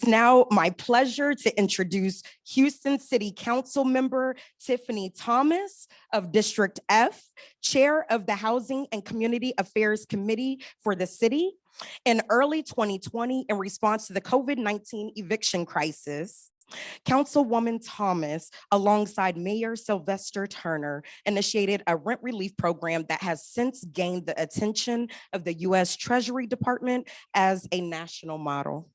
It's now my pleasure to introduce Houston City Council member Tiffany Thomas of District F, Chair of the Housing and Community Affairs Committee for the city. In early 2020, in response to the COVID-19 eviction crisis, Councilwoman Thomas, alongside Mayor Sylvester Turner, initiated a rent relief program that has since gained the attention of the U.S. Treasury Department as a national model.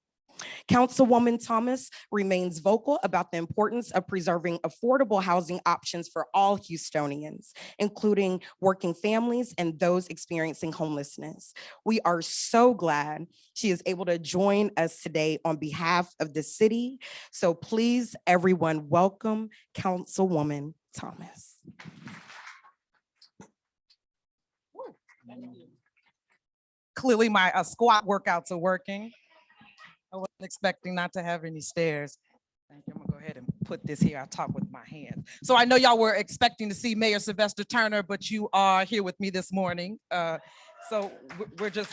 Councilwoman Thomas remains vocal about the importance of preserving affordable housing options for all Houstonians, including working families and those experiencing homelessness. We are so glad she is able to join us today on behalf of the city. So please, everyone, welcome Councilwoman Thomas. Clearly my squat workouts are working. I wasn't expecting not to have any stairs. Thank you. I'm gonna go ahead and put this here. I talk with my hands. So I know y'all were expecting to see Mayor Sylvester Turner, but you are here with me this morning. So we're just,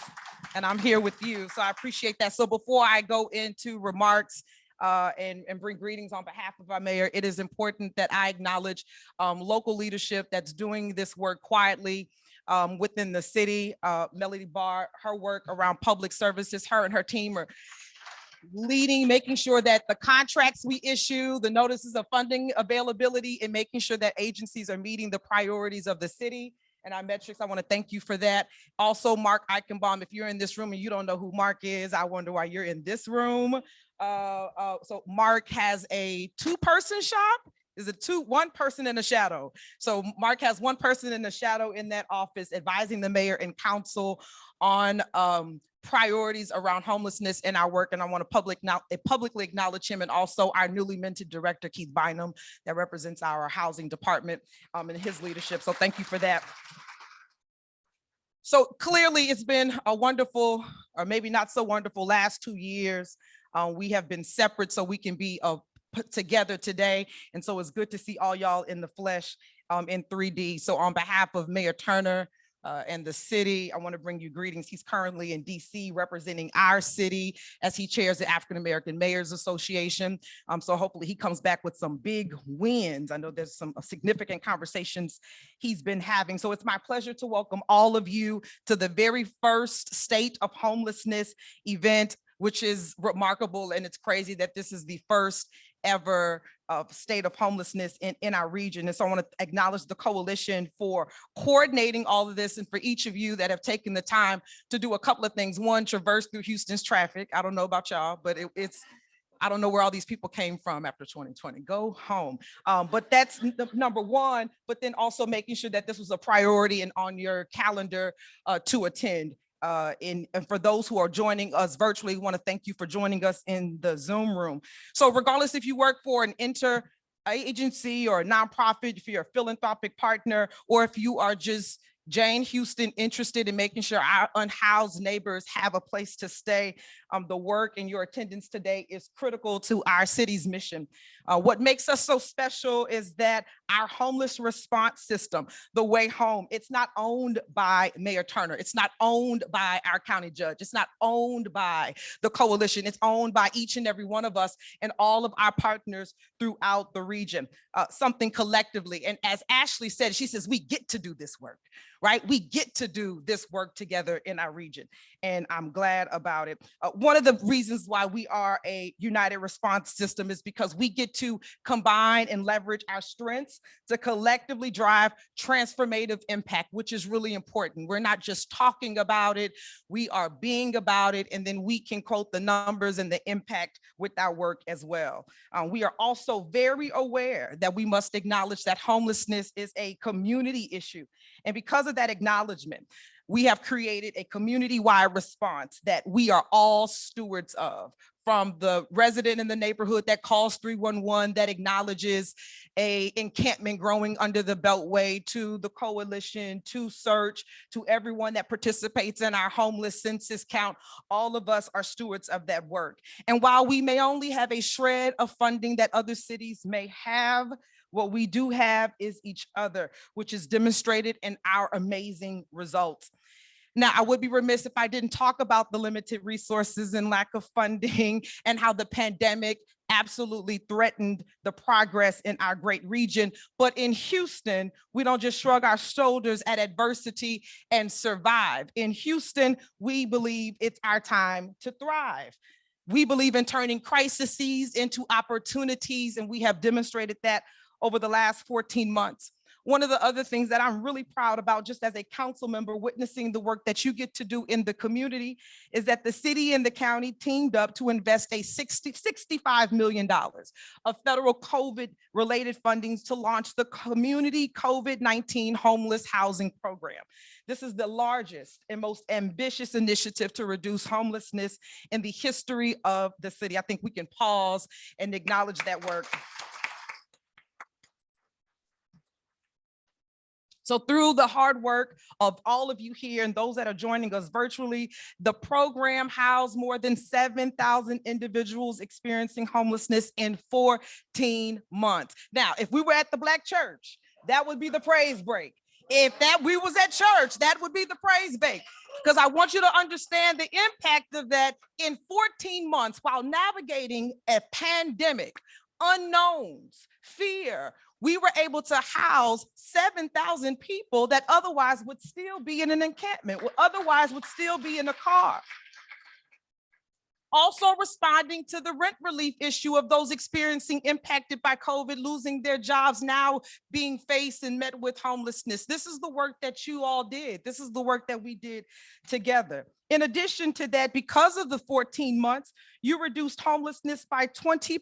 and I'm here with you. So I appreciate that. So before I go into remarks and bring greetings on behalf of our mayor, it is important that I acknowledge local leadership that's doing this work quietly within the city. Melody Barr, her work around public services, her and her team are leading, making sure that the contracts we issue, the notices of funding availability, and making sure that agencies are meeting the priorities of the city and our metrics. I want to thank you for that. Also, Mark Eichenbaum, if you're in this room and you don't know who Mark is, I wonder why you're in this room. So Mark has a two-person shop. Is it one person in the shadow? So Mark has one person in the shadow in that office advising the mayor and council on priorities around homelessness in our work. And I want to publicly acknowledge him, and also our newly minted director, Keith Bynum, that represents our housing department and his leadership. So thank you for that. So clearly it's been a wonderful, or maybe not so wonderful, last 2 years. We have been separate so we can be put together today. And so it's good to see all y'all in the flesh in 3D. So on behalf of Mayor Turner, and the city, I want to bring you greetings. He's currently in DC representing our city as he chairs the African American Mayors Association. So hopefully he comes back with some big wins. I know there's some significant conversations he's been having. So it's my pleasure to welcome all of you to the very first State of Homelessness event, which is remarkable. And it's crazy that this is the first ever state of homelessness in our region. And so I want to acknowledge the coalition for coordinating all of this, and for each of you that have taken the time to do a couple of things. One, traverse through Houston's traffic. I don't know about y'all, but I don't know where all these people came from after 2020. Go home. But that's number one, but then also making sure that this was a priority and on your calendar to attend. And for those who are joining us virtually, we want to thank you for joining us in the Zoom room. So regardless if you work for an interagency or a nonprofit, if you're a philanthropic partner, or if you are just Jane Houston interested in making sure our unhoused neighbors have a place to stay, the work and your attendance today is critical to our city's mission. What makes us so special is that our homeless response system, the Way Home, it's not owned by Mayor Turner. It's not owned by our county judge. It's not owned by the coalition. It's owned by each and every one of us and all of our partners throughout the region, something collectively. And as Ashley said, she says, we get to do this work, right? We get to do this work together in our region. And I'm glad about it. One of the reasons why we are a united response system is because we get to combine and leverage our strengths to collectively drive transformative impact, which is really important. We're not just talking about it, we are being about it, and then we can quote the numbers and the impact with our work as well. We are also very aware that we must acknowledge that homelessness is a community issue. And because of that acknowledgement, we have created a community-wide response that we are all stewards of, from the resident in the neighborhood that calls 311, that acknowledges a encampment growing under the Beltway, to the coalition, to search, to everyone that participates in our homeless census count. All of us are stewards of that work. And while we may only have a shred of funding that other cities may have, what we do have is each other, which is demonstrated in our amazing results. Now, I would be remiss if I didn't talk about the limited resources and lack of funding and how the pandemic absolutely threatened the progress in our great region. But in Houston, we don't just shrug our shoulders at adversity and survive. In Houston, we believe it's our time to thrive. We believe in turning crises into opportunities, and we have demonstrated that over the last 14 months. One of the other things that I'm really proud about, just as a council member witnessing the work that you get to do in the community, is that the city and the county teamed up to invest $65 million of federal COVID-related fundings to launch the Community COVID-19 Homeless Housing Program. This is the largest and most ambitious initiative to reduce homelessness in the history of the city. I think we can pause and acknowledge that work. So through the hard work of all of you here and those that are joining us virtually, the program housed more than 7,000 individuals experiencing homelessness in 14 months. Now, if we were at the Black church, that would be the praise break. If we was at church, that would be the praise break. Because I want you to understand the impact of that in 14 months while navigating a pandemic, unknowns, fear. We were able to house 7,000 people that otherwise would still be in an encampment, otherwise would still be in a car. Also responding to the rent relief issue of those experiencing impacted by COVID, losing their jobs, now being faced and met with homelessness. This is the work that you all did. This is the work that we did together. In addition to that, because of the 14 months, you reduced homelessness by 20%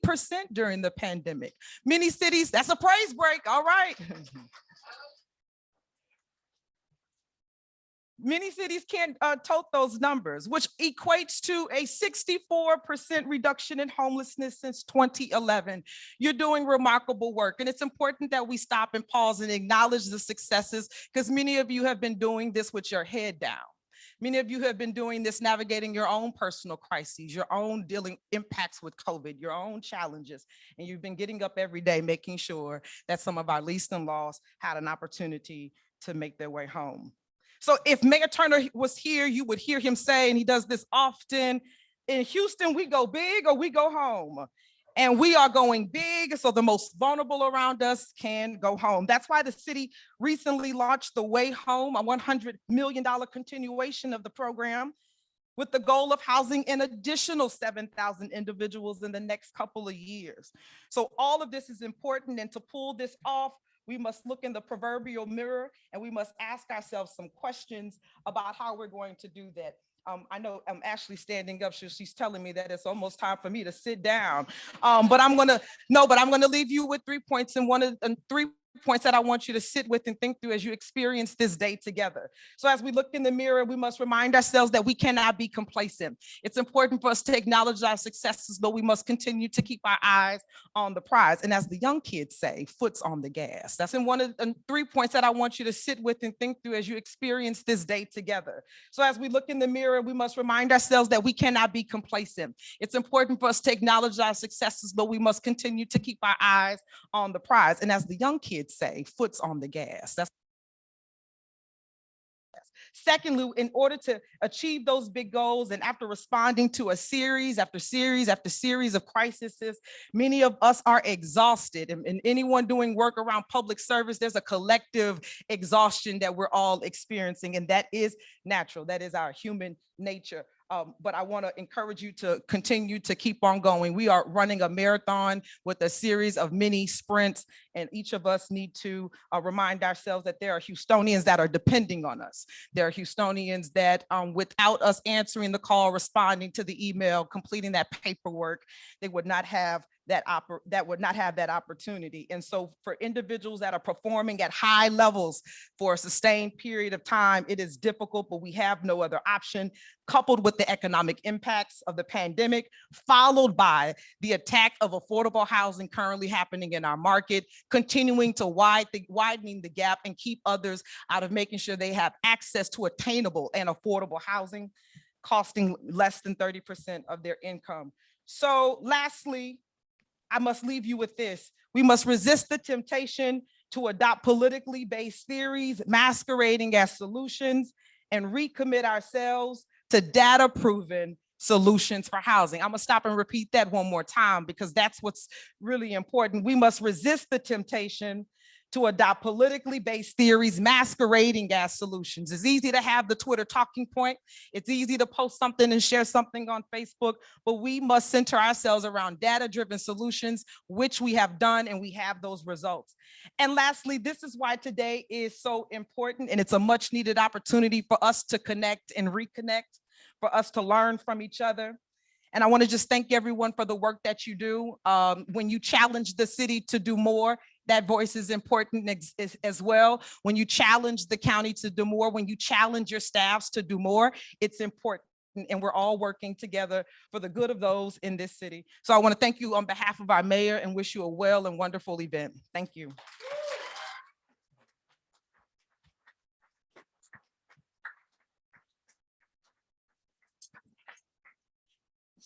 during the pandemic. Many cities, that's a praise break, all right. Many cities can't tote those numbers, which equates to a 64% reduction in homelessness since 2011. You're doing remarkable work, and it's important that we stop and pause and acknowledge the successes, because many of you have been doing this with your head down. Many of you have been doing this navigating your own personal crises, your own dealing impacts with COVID, your own challenges, and you've been getting up every day making sure that some of our least and lost had an opportunity to make their way home. So if Mayor Turner was here, you would hear him say, and he does this often, in Houston, we go big or we go home. And we are going big, so the most vulnerable around us can go home. That's why the city recently launched the Way Home, a $100 million continuation of the program, with the goal of housing an additional 7,000 individuals in the next couple of years. So all of this is important, and to pull this off, we must look in the proverbial mirror and we must ask ourselves some questions about how we're going to do that. I know I'm Ashley standing up, so she's telling me that it's almost time for me to sit down. But I'm gonna leave you with 3 points, and one of the 3 points that I want you to sit with and think through as you experience this day together. So as we look in the mirror, we must remind ourselves that we cannot be complacent. It's important for us to acknowledge our successes, but we must continue to keep our eyes on the prize. And as the young kids say, foot's on the gas. That's in one of the 3 points that I want you to sit with and think through as you experience this day together. So as we look in the mirror, we must remind ourselves that we cannot be complacent. It's important for us to acknowledge our successes, but we must continue to keep our eyes on the prize. And as the young kids say, foot's on the gas. That's secondly, in order to achieve those big goals, and after responding to a series after series after series of crises, many of us are exhausted. And anyone doing work around public service, there's a collective exhaustion that we're all experiencing, and that is natural. That is our human nature. But I want to encourage you to continue to keep on going. We are running a marathon with a series of mini sprints, and each of us need to remind ourselves that there are Houstonians that are depending on us. There are Houstonians that without us answering the call, responding to the email, completing that paperwork, they would not have that opportunity. And so for individuals that are performing at high levels for a sustained period of time, it is difficult, but we have no other option, coupled with the economic impacts of the pandemic, followed by the attack of affordable housing currently happening in our market, continuing to widening the gap and keep others out of making sure they have access to attainable and affordable housing, costing less than 30% of their income. So lastly, I must leave you with this. We must resist the temptation to adopt politically based theories masquerading as solutions and recommit ourselves to data-proven solutions for housing. I'm gonna stop and repeat that one more time because that's what's really important. We must resist the temptation to adopt politically based theories masquerading as solutions. It's easy to have the Twitter talking point. It's easy to post something and share something on Facebook, but we must center ourselves around data-driven solutions, which we have done, and we have those results. And lastly, this is why today is so important, and it's a much needed opportunity for us to connect and reconnect, for us to learn from each other. And I want to just thank everyone for the work that you do. When you challenge the city to do more, that voice is important as well. When you challenge the county to do more, when you challenge your staffs to do more, it's important. And we're all working together for the good of those in this city. So I want to thank you on behalf of our mayor and wish you a well and wonderful event. Thank you.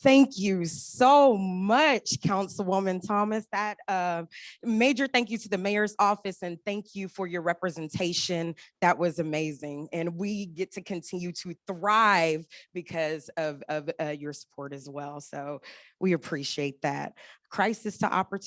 Thank you so much, Councilwoman Thomas. That major thank you to the mayor's office, and thank you for your representation. That was amazing. And we get to continue to thrive because of your support as well. So we appreciate that. Crisis to opportunity.